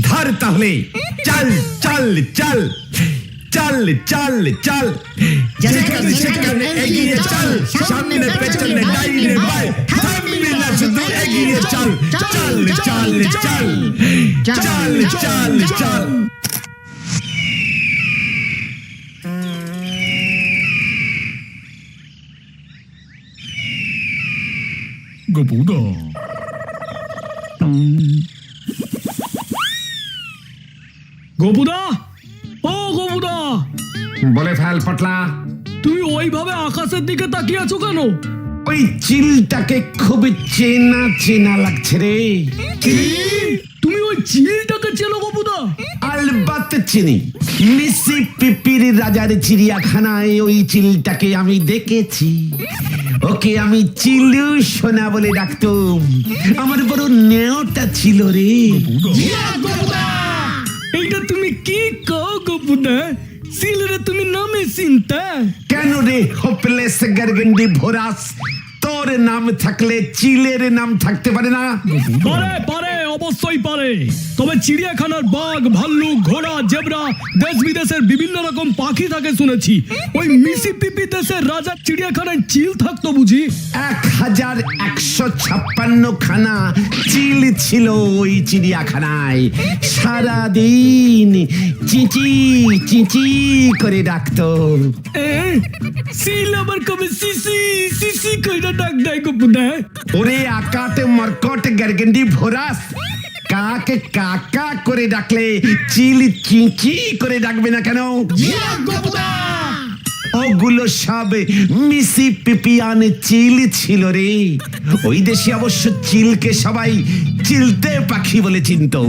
ধর তাহলে চল চল চল চল চল চল যেখানে সেখানে এগিয়ে চল সামনে পেছনে ডাইনে বাই থামবি না শুধু এগিয়ে চল চল চল চল চল চল চল গপুদা গপুদা ও গপুদা বলে ফেল পটলা তুমি ওইভাবে আকাশের দিকে তাকিয়ে আছো কেন? ওই চিলটাকে খুব চেনা চেনা লাগছে রে। তুমি ওই চিলটাকে চেনো গপুদা? আলবাত চিনি। মিসিসিপির রাজার চিড়িয়াখানায় ওই চিলটাকে আমি দেখেছি। ওকে আমি চিলু সোনা বলে ডাকতাম। আমার বড় নেওটা ছিল রে। এইটা তুমি কি কও গপুদা? চিলরে তুমি নামে চিনতা? কেন রে হোপলেস গার্গেন্ডি ভোরাস, তোর নাম থাকলে চিলের নাম থাকতে পারে না? পারে পারে, অবশ্যই পারে। তবে চিড়িয়াখানার বাঘ, ভাল্লুক, ঘোড়া, জেব্রা, দেশ বিদেশের বিভিন্ন রকম পাখি থাকে শুনেছি। ওই মিসিসিপি দেশের রাজা চিড়িয়াখানায় চিল থাকতো বুঝি? 1156 খানা চিল ছিল ওই চিড়িয়াখানায়। সারাদিন চিচি চিচি করে ডাকতো। চিল আবার কবে সিসি সিসি কইরা ডাক দেয় গপুদা? ওরে আকাটে মরকট গার্গেন্ডি ভোরাস, কাকে কাকা করে ডাকলে চিল চিচি করে ডাকবে না কেন? ওগুলো সব মিসিসিপিয়ান চিল ছিল রে। ওই দেশে অবশ্য চিলকে সবাই চিলতে পাখি বলে চিনতো।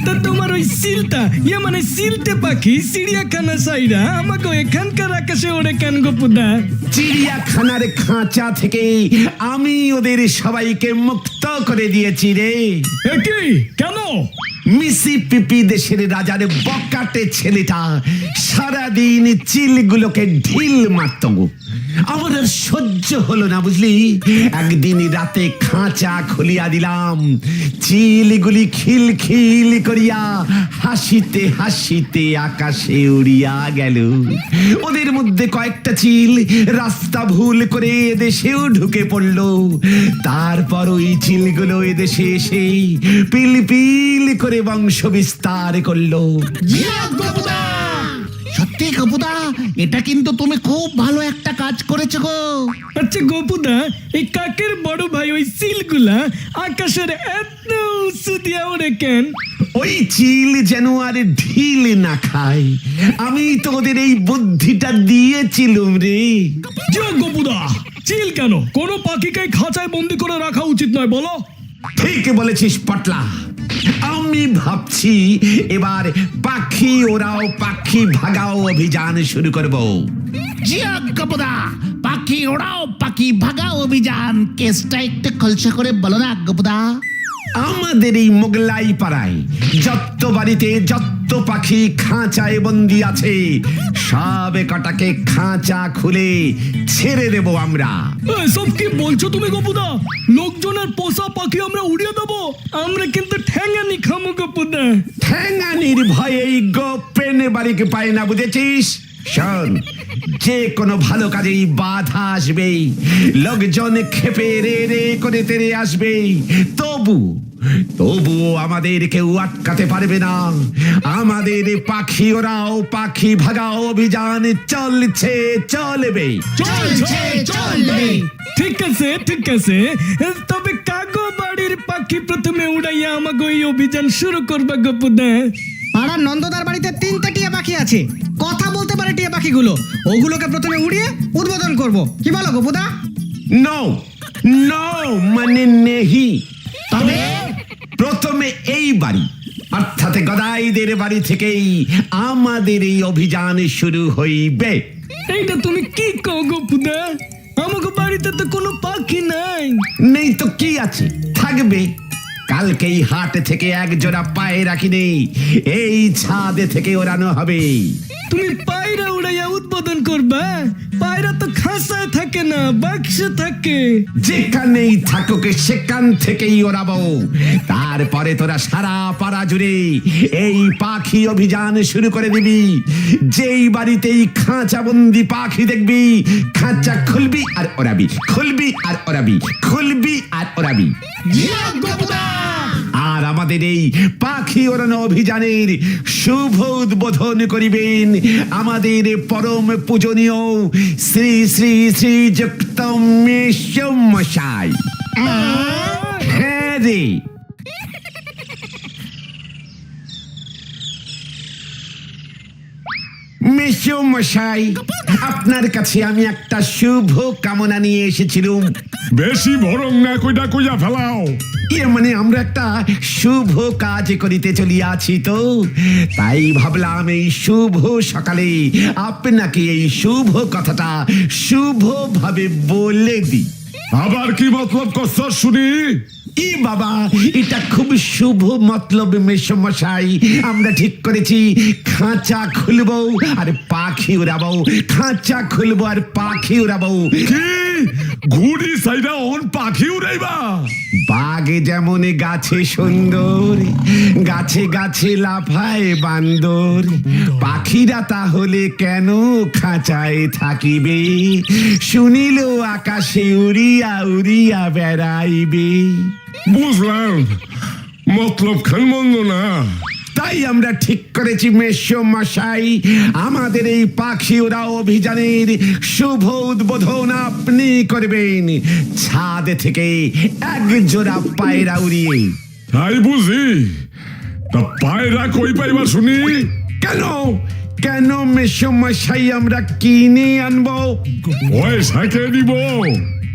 তা তোমার ওই চিলটা, ইয়ে মানে চিলতে পাখি চিড়িয়াখানা সাইরা আমাকে এখানকার আকাশে ওড়ে কেন গপুদা? চিড়িয়াখানার খাঁচা থেকে আমি ওদের সবাইকে মুক্ত করে দিয়েছি রে। কি কেন? মিসিসিপি দেশের রাজার বকাটে ছেলেটা সারাদিন চিলগুলোকে ঢিল মারত। আমার আর সহ্য হলো না বুঝলি। একদিন রাতে খাঁচা খুলিয়া দিলাম, চিলগুলি খিল খিল করিয়া হাসিতে হাসিতে আকাশে উড়িয়া গেল। ওদের মধ্যে কয়েকটা চিল রাস্তা ভুল করে এদেশেও ঢুকে পড়ল। তারপর ওই চিলগুলো এদেশে এসে পিল পিল করে বংশ বিস্তার করলো। সত্যি গপুদা, এটা কিন্তু তুমি খুব ভালো একটা কাজ করেছো গো। আচ্ছা গপুদা, এই কাকের বড় ভাই ওই চিলগুলা আকাশের এত উঁচু দিয়া ওড়ে কেন? ওই চিল যেন আর ঢিল না খায়, আমি তো ওদের এই বুদ্ধিটা দিয়েছিলুম রে। যে গপুদা, চিল কেন? কোন পাখিকে খাঁচায় বন্দি করে রাখা উচিত নয় বলো? ঠিক বলেছিস পটলা। আমি ভাবছি এবার পাখি ওরাও পাখি ভাগাও অভিযান শুরু করব। জিয়া গপুদা, পাখি ওড়াও পাখি ভাগাও অভিযান কেসটা একটু খলসা করে বলো না গপুদা। আমাদের এই মোগলাই পাড়ায় যত বাড়িতে যত পাখি খাঁচায় বন্দি আছে, সব কটাকে খাঁচা খুলে ছেড়ে দেব আমরা। সব কি বলছো তুমি গপুদা? লোকজনের পোষা পাখি আমরা উড়িয়ে দেবো? আমরা কিন্তু ঠ্যাঙানি খামো গপুদা। ঠ্যাঙানির ভয়ে গোপেন বাড়িকে পায় না, বুঝেছিস? শোন, যে কোনো ভালো কাজেই বাধা আসবেই, লোকজন খেপে রে রে করে তেরে আসবে, তবুও আমাদের কেউ আটকাতে পারবে না। আমাদের পাখি ওরাও পাখি ভাগাও অভিযান চলছে, চলবে। ঠিক আছে ঠিক আছে, তবে কাগো বাড়ির পাখি প্রথমে উড়াইয়া আমাকে ওই অভিযান শুরু করবে গপুদা। পাড়ার নন্দদার বাড়িতে 3টে টিয়া পাখি আছে, কথা বলতে পারে টিয়া পাখিগুলো। ওগুলোকে প্রথমে উড়িয়ে উদ্বোধন করব, কি বলো গপুদা? নো নো মানে নেহি। তবে প্রথমে এই বাড়ি অর্থাৎ গদাইদের বাড়ি থেকেই আমাদের এই অভিযান শুরু হইবে। এইটা তুমি কি কও গপুদা? আমাকে বাড়িতে তো কোনো পাখি নাই। নেই তো কি আছে, থাকবে। কালকেই হাট থেকে এক জোড়া পায়রা কিনে এই ছাদে থেকে ওড়ানো হবে। তুমি পায়রা উড়াইয়া উদ্বোধন করবা? পায়রা তো খাসায় থাকে না, বাক্সে থাকে। যেখানেই থাকুক সেখান থেকেই ওড়াবো। তারপরে তোরা সারা পাড়া জুড়ে এই পাখি অভিযান শুরু করে দিবি। যেই বাড়িতেই খাঁচাবন্দি পাখি দেখবি, খাঁচা খুলবি আর ওড়াবি, খুলবি আর ওড়াবি, খুলবি আর ওড়াবি। আর আমাদের এই পাখি ওড়ানো অভিযানের শুভ উদ্বোধন করিবেন আমাদের পরম পূজনীয় শ্রী শ্রী শ্রীযুক্ত মেসমশাই। হ্যাঁ রে, মেসমশাই, আপনার কাছে আমি একটা শুভ কামনা নিয়ে এসেছিলাম। বেশি ভরং না কইটা কইয়া ফেলাও। মানে আমরা একটা শুভ কাজ করিতে চলিয়াছি তো, তাই ভাবলাম এই শুভ সকালে আপনাকে এই শুভ কথাটা শুভ ভাবে বলে দিই। আবার কি মতলব করছ শুনি? ই বাবা, এটা খুব শুভ মতলব মেসমশাই। আমরা ঠিক করেছি খাঁচা খুলবো আর পাখি উড়াবো, খাঁচা খুলবো আর পাখি উড়াবো। কি ঘুড়ি সাইডা অন পাখি উড়াইবা? বাঘে যেমন গাছে সুন্দর, গাছে গাছে লাফায় বান্দর, পাখিরা তাহলে কেন খাঁচায় থাকিবে? শুনিল আকাশে উড়িয়া উড়িয়া বেড়াইবে। বুঝলাম, মতলব খান মন্দ না। তাই আমরা ঠিক করেছি মেসমশাই, আমাদের এই পাখি ওড়া অভিযানের শুভ উদ্বোধন আপনি করবেন ছাদ থেকে এক জোড়া পায়রা উড়িয়ে। তাই বুঝি? তা পায়রা কই পাইবা শুনি? কেন কেন মেসমশাই, আমরা কিনে আনবো। পয়সা কে দিব?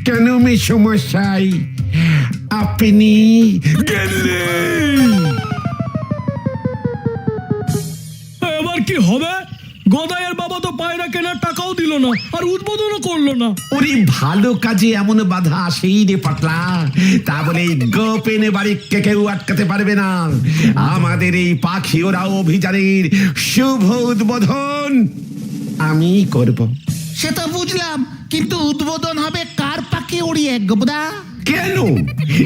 কেন মেসমশাই, আপনি গেলে এবার কি হবে? গদাইয়ের বাবা তো পায়রা কেনার টাকাও দিল না, আর উদ্বোধনও করলো না। ওরে ভালো কাজে এমন বাধা আসেই রে পাতলা, তা বলে গোপেনে বাড়িকে কেউ আটকাতে পারবে না। আমাদের এই পাখি ওরা অভিযানের শুভ উদ্বোধন আমি করব। সে তো বুঝলাম, কিন্তু উদ্বোধন হবে কার পাখি উড়িয়ে গোপদা? কেন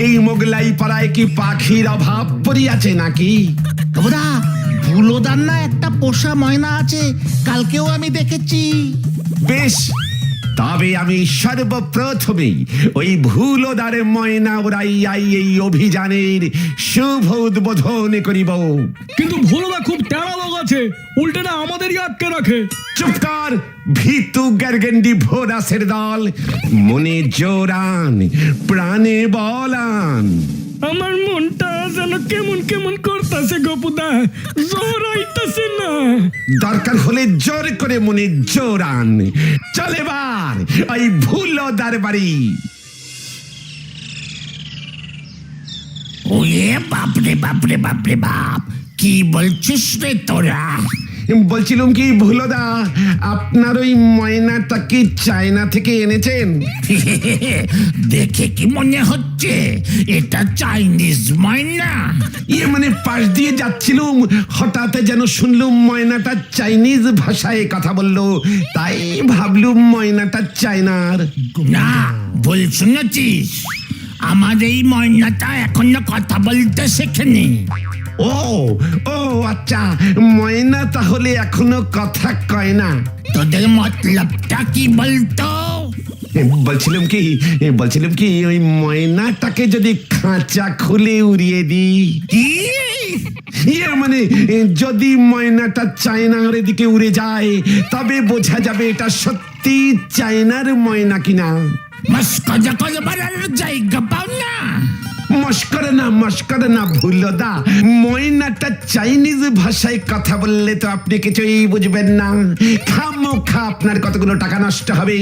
এই মোগলাই পাড়ায় কি পাখির অভাব পড়িয়াছে নাকি? গোপদা, ভুলোদার না একটা পোষা ময়না আছে, কালকেও আমি দেখেছি। বেশ, তবে আমি সর্বপ্রথমেই ওই ভুলোদারে ময়না উড়াইয়াই এই অভিযানের শুভ উদ্বোধন করিব। কিন্তু ভোলদা খুব টেরা লোক আছে, উল্টে না আমাদেরই আটকে রাখে। চুপ কর ভীতু গার্গেন্ডি ভোরাসের দল, মনে জোরান প্রাণে বলান। আমার মনটা যেন কেমন কেমন করতেছে গপুদা, জোর আইতাছে না। দরকার হলে জোর করে মনে জোরান। চল এবার ওই ভুলোদার বাড়ি। ওরে বাপরে বাপরে বাপরে বাপ, কি বলছিস রে তোরা? বলছিলাম কি ভুলোদা, আপনার ওই ময়নাটা কি চায়না থেকে এনেছেন? দেখে কি মনে হচ্ছে এটা চাইনিজ ময়না? মানে পাশ দিয়ে যাচ্ছিলাম, হঠাৎ যেন শুনলুম ময়নাটা চাইনিজ ভাষায় কথা বললো, তাই ভাবলুম ময়নাটা চায়নার। না, ভুল শুনেছিস। আমার এই ময়নাটা এখনো কথা বলতে শেখেনি। ও ও আচ্ছা, ময়না তাহলে এখনো কথা কয় না। তোদের মতলবটা কি বলতো? বলছিলাম কি ওই ময়নাটাকে যদি খাঁচা খুলে উড়িয়ে দিই। কি? মানে যদি ময়নাটা চায়নার এদিকে উড়ে যায়, তবে বোঝা যাবে এটা সত্যি চায়নার ময়না কিনা। মস্করা করে বাড়ানোর জায়গা পাও না। মস্করা না ভুলোদা, ময়নাটা চাইনিজ ভাষায় কথা বললে তো আপনি কিছুই বুঝবেন না। খামোখা আপনার কতগুলো টাকা নষ্ট হবে।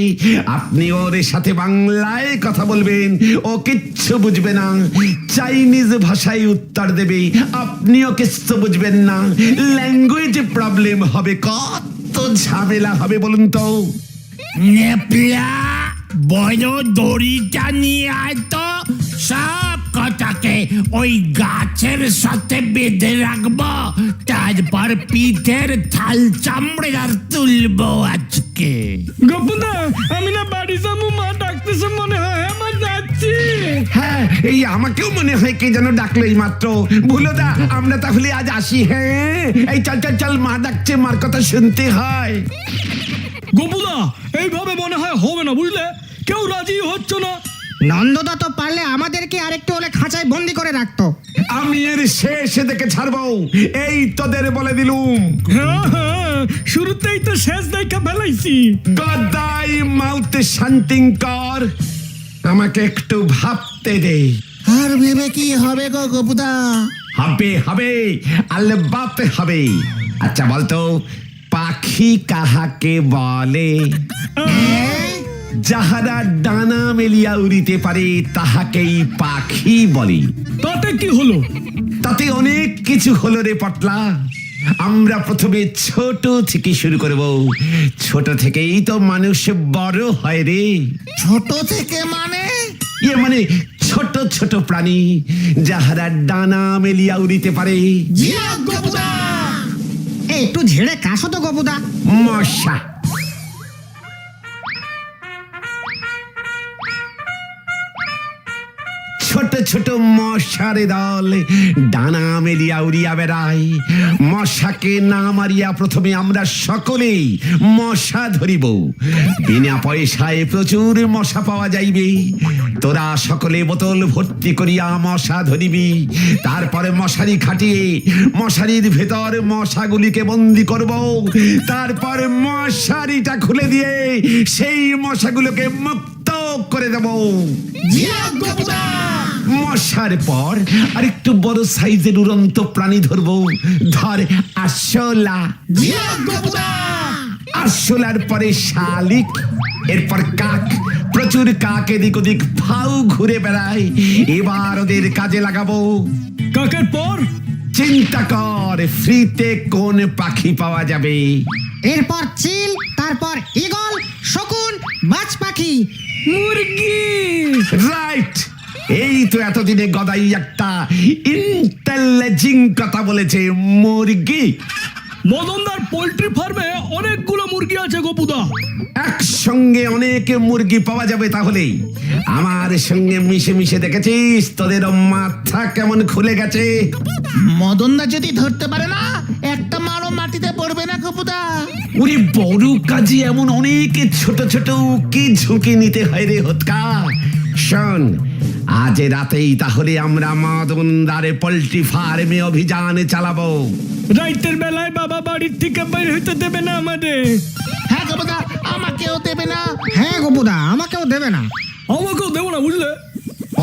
আপনি ওর সাথে বাংলায় কথা বলবেন, ও কিচ্ছু বুঝবে না। চাইনিজ ভাষায় উত্তর দেবে, আপনিও কিচ্ছু বুঝবেন না। ল্যাঙ্গুয়েজ প্রবলেম হবে, কত ঝামেলা হবে বলুন তো। নেপলা, বড় দড়িটা নিয়ে আয় তো, সব কথাকে ওই গাছের সাথে বেঁধে রাখবো, তারপর পিঠের থাল চামড়ে আর তুলবো আজকে। কে? গপুদা, আমি না বাড়ি যাবো, মা ডাকতেছে মনে হয়, আমার যাচ্ছি। হ্যাঁ, এই আমাকেও মনে হয় কে যেন ডাকলো এই মাত্র। ভুলোদা, আমরা তাহলে আজ আসি। হ্যাঁ, এই চল চল চল, মা ডাকছে, মার কথা শুনতে হয়। গপুদা, এইভাবে মনে হয় হবে না, বুঝলে? কেউ রাজি হচ্ছে না। নন্দদা তো পারলে আমাদেরকে আরেকটু হলে খাঁচায় বন্দি করে রাখতো। আমি এর শেষে দেখে ছাড়বো, এই তোদের বলে দিলুম। হ্যাঁ হ্যাঁ, শুরুতেই তো শেষ দেখা ফেলাইছি। গদাই মাউতে শান্তিং কর, আমাকে একটু ভাবতে দে। আর ভেবে কি হবে গো গপুদা? হবে হবে, আল্লে বাতে হবে। আচ্ছা বলতো, পাখি কাহাকে বলে? যাহারা ডানা মেলিয়া উড়িতে পারে তাহাকেই পাখি বলে। তাতে কি হলো? তাতে অনেক কিছু হলো রে পটলা। আমরা প্রথমে ছোট থেকে শুরু করব। ছোট থেকেই তো মানুষ বড় হয় রে। ছোট থেকে মানে? ইয়ে মানে ছোট ছোট প্রাণী যাহারা ডানা মেলিয়া উড়িতে পারে। জিয়া গপুদা। একটু ঝেড়ে কাশো তো গপুদা। মশা। ছোট ছোট মশারে দল ডানা মেলিয়া উড়িয়া বেড়ায়। মশাকে না মারিয়া প্রথমে আমরা সকলেই মশা ধরিব। বিনা পয়সায় প্রচুর মশা পাওয়া যাইবে। তোরা সকলে বোতল ভর্তি করিয়া মশা ধরিবি। তারপরে মশারি খাটিয়ে মশারির ভেতর মশাগুলিকে বন্দি করব। তারপর মশারিটা খুলে দিয়ে সেই মশাগুলোকে মুক্ত করে দেব। জিয়া গপুদা। মশার পর আরেকটু বড় সাইজের উড়ন্ত প্রাণী ধরবো। ধর আরশোলা। জিয়া গপুদা। আরশোলার পরে শালিক, এরপর কাক। প্রচুর কাক এদিক ওদিক ফাউ ঘুরে বেড়ায়। এবার ওদের কাজে লাগাবো। কাকের পর? চিন্তা কর, ফ্রিতে কোন পাখি পাওয়া যাবে? এরপর চিল, তারপর ঈগল, শকুন, বাজ পাখি, মুরগি। রাইট। এই তো এতদিনে গদাই একটা ইন্টেলিজিং কথা বলেছে, মুরগি। মদনদার পোল্ট্রি ফার্মে অনেকগুলো মুরগি আছে গপুদা। একসঙ্গে অনেক মুরগি পাওয়া যাবে তাহলে। আমার সঙ্গে মিশে মিশে দেখেছিস তোদের মাথা কেমন খুলে গেছে। মদনদা যদি ধরতে পারে না, একটা মারও মাটিতে পড়বে না গপুদা। উনি বড় কাজে এমন অনেক ছোট ছোট কি ঝুঁকি নিতে হয় রে হতকা। শোন, আজ রাতেই তাহলে আমরা মদনদারে পোল্ট্রি ফার্মে অভিযান চালাবো। রাইতের বেলায় বাবা বাড়ির থেকে বের হইতে দেবে না আমাদের। হ্যাঁ গপুদা, আমাকেও দেবে না। হ্যাঁ গপুদা, আমাকেও দেবে না। আমাকেও দেবো না, বুঝলে?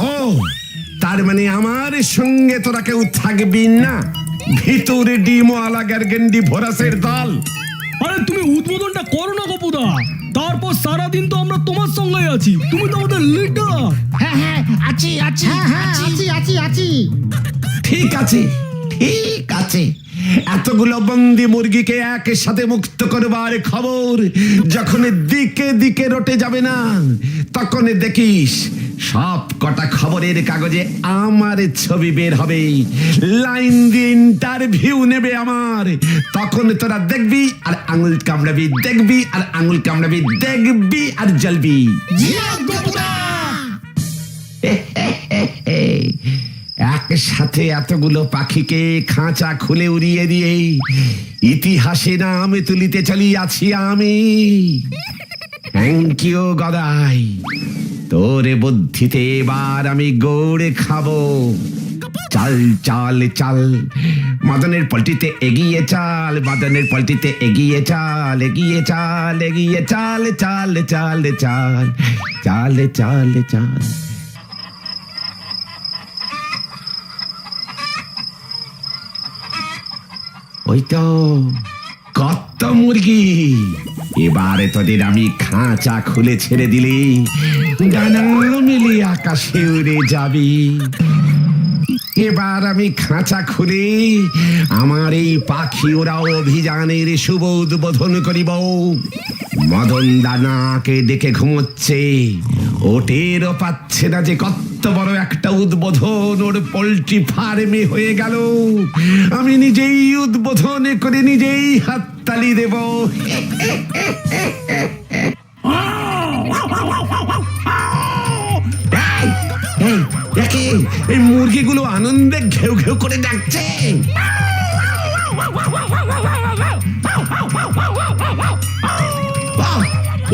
ও, তার মানে আমার সঙ্গে তোরা কেউ থাকবি না? ভিতরে ডিমওয়ালা গার্গেন্ডি ভোরাসের দল। আরে তুমি উদ্বোধনটা করো না গপুদা, তারপর সারাদিন তো আমরা তোমার সঙ্গে আছি। তুমি তো আমাদের লিডার। হ্যাঁ হ্যাঁ, আছি আছি হ্যাঁ হ্যাঁ, আছি আছি আছি। ঠিক আছে, ঠিক আছে। এতগুলো বন্দি মুরগিকে একসাথে মুক্ত করবার খবর যখন দিকে দিকে রটে যাবে না, তখন দেখিস সব কটা খবরের কাগজে আমার ছবি বের হবে। লাইন দিয়ে ইন্টারভিউ নেবে আমার। তখন তোরা দেখবি আর আঙুল কামড়াবি, দেখবি আর আঙুল কামড়াবি, দেখবি আর জ্বলবি। জিয়া গপুদা। একসাথে এতগুলো পাখিকে খাঁচা খুলে উড়িয়ে দিয়ে ইতিহাসে নাম তুলিতে চলিয়াছি আমি। থ্যাংক ইউ গদাই, তোর বুদ্ধিতে এবার আমি গৌড়ে খাবো। চাল চাল চাল, মদনের পল্টিতে এগিয়ে চাল, মদনের পল্টিতে এগিয়ে চাল, এগিয়ে চাল, এগিয়ে চাল, চাল চাল চাল, চাল চাল চাল। ওই তো কত মুরগি। এবারে তোদের আমি খাঁচা খুলে ছেড়ে দিলে ডানা মেলে আকাশে উড়ে যাবি। এবার আমি খাঁচা খুলে আমার এই পাখি ওরাও অভিযানের শুভ উদ্বোধন করিব। মদন দানাকে ডেকে ঘুমোচ্ছে, ওটেরও পাচ্ছে না যে কত মস্ত বড় একটা উদ্বোধন ওর পোল্ট্রি ফার্মে হয়ে গেল। আমি নিজেই উদ্বোধন করে নিজেই হাততালি দেব। এই মুরগিগুলো আনন্দে ঘেউ ঘেউ করে ডাকছে।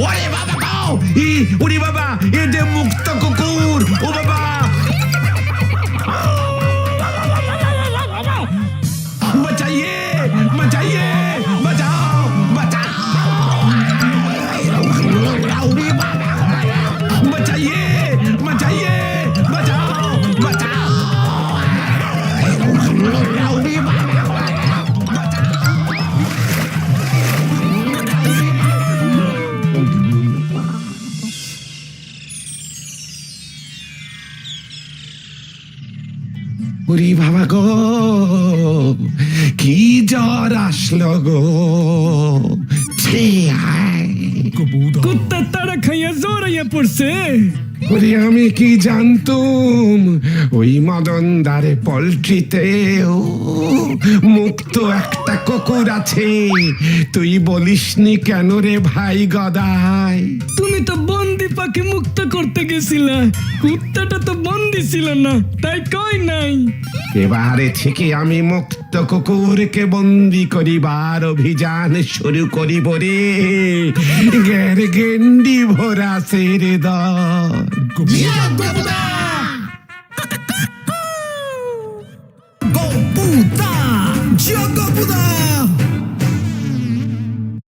ওরে বাবা গো, ওরে বাবা, এ যে মুক্ত কুকুর। ও বাবা, বাঁচাইয়ে বাঁচাইয়ে, বাঁচাও বাঁচাও, বাঁচাইয়ে বাঁচাইয়ে, বাঁচাও বাঁচাও। ওরে বাবা গো, কি জ্বর আসলো গো। ছে আয়। কুত্তা তারা খাইয়া জ্বর আইয়া পড়ছে। ওরে আমি কি জানতুম ওই মদনদারে পোল্ট্রিতে মুক্ত একটা কুকুর আছে। তুই বলিসনি কেন রে ভাই গদাই? তুমি তো বন্দি পাখি মুক্ত করতে গেছিলা, কুত্তাটা তো বন্দি ছিল না, তাই কই নাই। এবারে থেকে আমি মুক্ত কুকুরকে বন্দি করিবার অভিযান শুরু করিব রে। গের গেন্ডি ভরা সেরে দর। জগপুদা